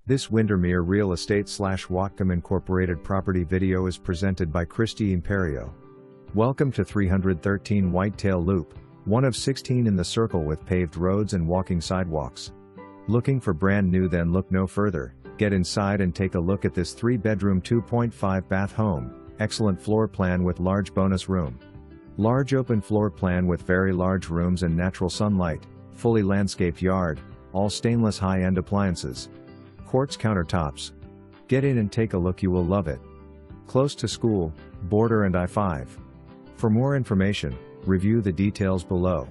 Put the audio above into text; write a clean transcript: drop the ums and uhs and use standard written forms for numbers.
This Windermere Real Estate / Whatcom Incorporated property video is presented by Christy Imperio. Welcome to 313 Whitetail Loop, one of 16 in the circle with paved roads and walking sidewalks. Looking for brand new? Then look no further. Get inside and take a look at this 3-bedroom 2.5 bath home. Excellent floor plan with large bonus room. Large open floor plan with very large rooms and natural sunlight. Fully landscaped yard, all stainless high-end appliances. Quartz countertops. Get in and take a look, you will love it. Close to school, border and I-5. For more information, review the details below.